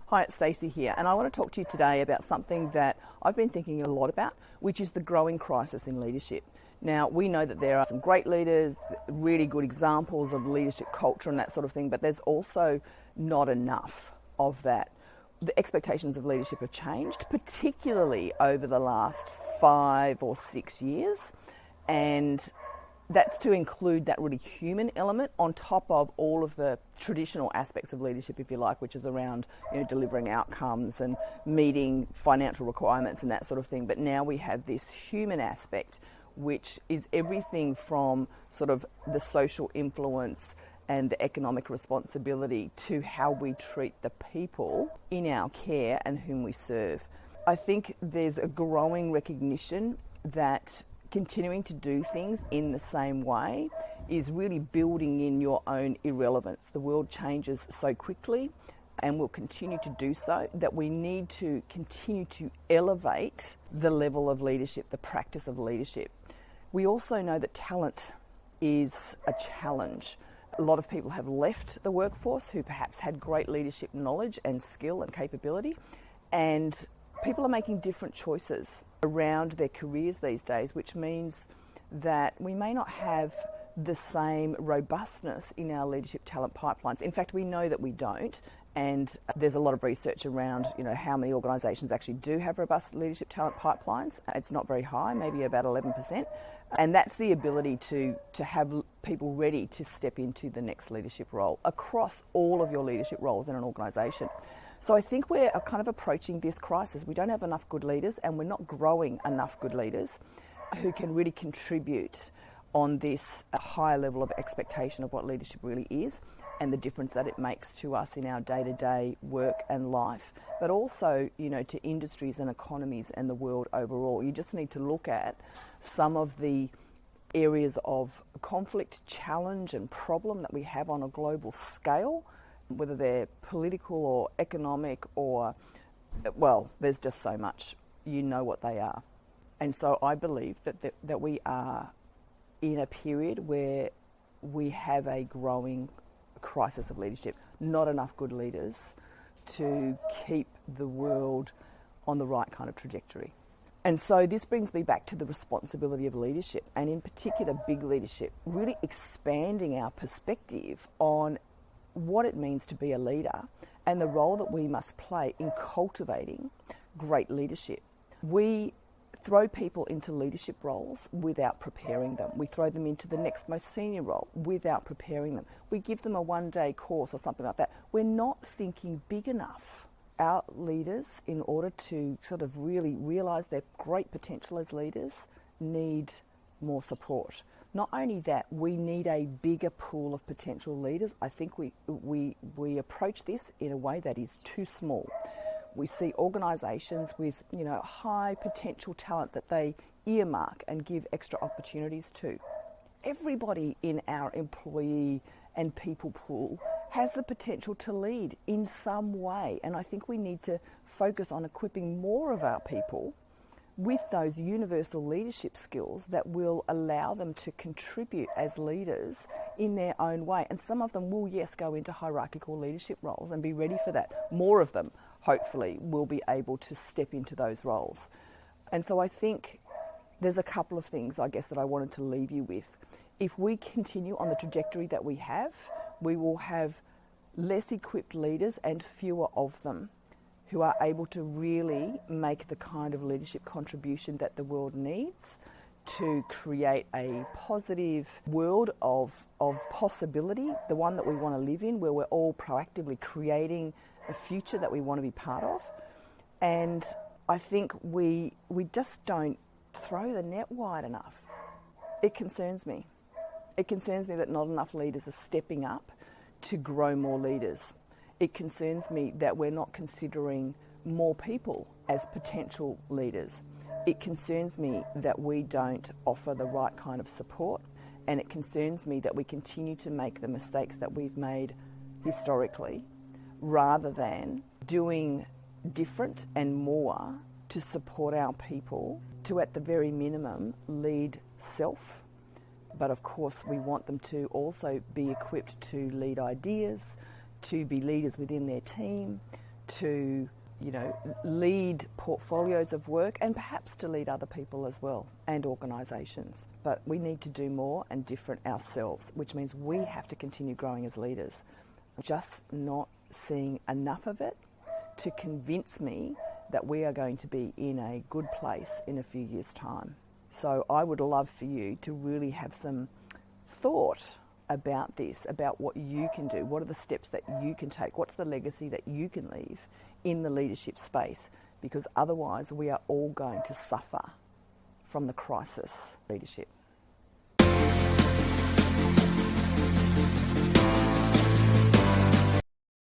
Hi, it's Stacey here, and I want to talk to you today about something that I've been thinking a lot about, which is the growing crisis in leadership. Now, we know that there are some great leaders, really good examples of leadership culture and that sort of thing, but there's also not enough of that. The expectations of leadership have changed, particularly over the last 5 or 6 years, and that's to include that really human element on top of all of the traditional aspects of leadership, if you like, which is around delivering outcomes and meeting financial requirements and that sort of thing. But now we have this human aspect, which is everything from sort of the social influence and the economic responsibility to how we treat the people in our care and whom we serve. I think there's a growing recognition that continuing to do things in the same way is really building in your own irrelevance. The world changes so quickly and will continue to do so that we need to continue to elevate the level of leadership, the practice of leadership. We also know that talent is a challenge. A lot of people have left the workforce who perhaps had great leadership knowledge and skill and capability, and people are making different choices around their careers these days, which means that we may not have the same robustness in our leadership talent pipelines. In fact, we know that we don't, and there's a lot of research around how many organisations actually do have robust leadership talent pipelines. It's not very high, maybe about 11%, and that's the ability to have people ready to step into the next leadership role across all of your leadership roles in an organisation. So I think we're kind of approaching this crisis. We don't have enough good leaders, and we're not growing enough good leaders who can really contribute on this higher level of expectation of what leadership really is and the difference that it makes to us in our day-to-day work and life, but also, to industries and economies and the world overall. You just need to look at some of the areas of conflict, challenge and problem that we have on a global scale, whether they're political or economic or, there's just so much. You know what they are. And so I believe that we are in a period where we have a growing crisis of leadership, not enough good leaders to keep the world on the right kind of trajectory. And so this brings me back to the responsibility of leadership, and in particular big leadership, really expanding our perspective on what it means to be a leader and the role that we must play in cultivating great leadership. We throw people into leadership roles without preparing them. We throw them into the next most senior role without preparing them. We give them a one-day course or something like that. We're not thinking big enough. Our leaders, in order to sort of really realise their great potential as leaders, need more support. Not only that, we need a bigger pool of potential leaders. I think we approach this in a way that is too small. We see organisations with high potential talent that they earmark and give extra opportunities to. Everybody in our employee and people pool has the potential to lead in some way, and I think we need to focus on equipping more of our people with those universal leadership skills that will allow them to contribute as leaders in their own way. And some of them will, yes, go into hierarchical leadership roles and be ready for that. More of them, hopefully, will be able to step into those roles. And so I think there's a couple of things, I guess, that I wanted to leave you with. If we continue on the trajectory that we have, we will have less equipped leaders and fewer of them who are able to really make the kind of leadership contribution that the world needs to create a positive world of possibility, the one that we want to live in, where we're all proactively creating a future that we want to be part of. And I think we just don't throw the net wide enough. It concerns me. It concerns me that not enough leaders are stepping up to grow more leaders. It concerns me that we're not considering more people as potential leaders. It concerns me that we don't offer the right kind of support, and it concerns me that we continue to make the mistakes that we've made historically rather than doing different and more to support our people to, at the very minimum, lead self. But of course, we want them to also be equipped to lead ideas, to be leaders within their team, to, lead portfolios of work and perhaps to lead other people as well and organisations. But we need to do more and different ourselves, which means we have to continue growing as leaders. Just not seeing enough of it to convince me that we are going to be in a good place in a few years' time. So I would love for you to really have some thought about this, about what you can do, what are the steps that you can take, what's the legacy that you can leave in the leadership space, because otherwise we are all going to suffer from the crisis leadership.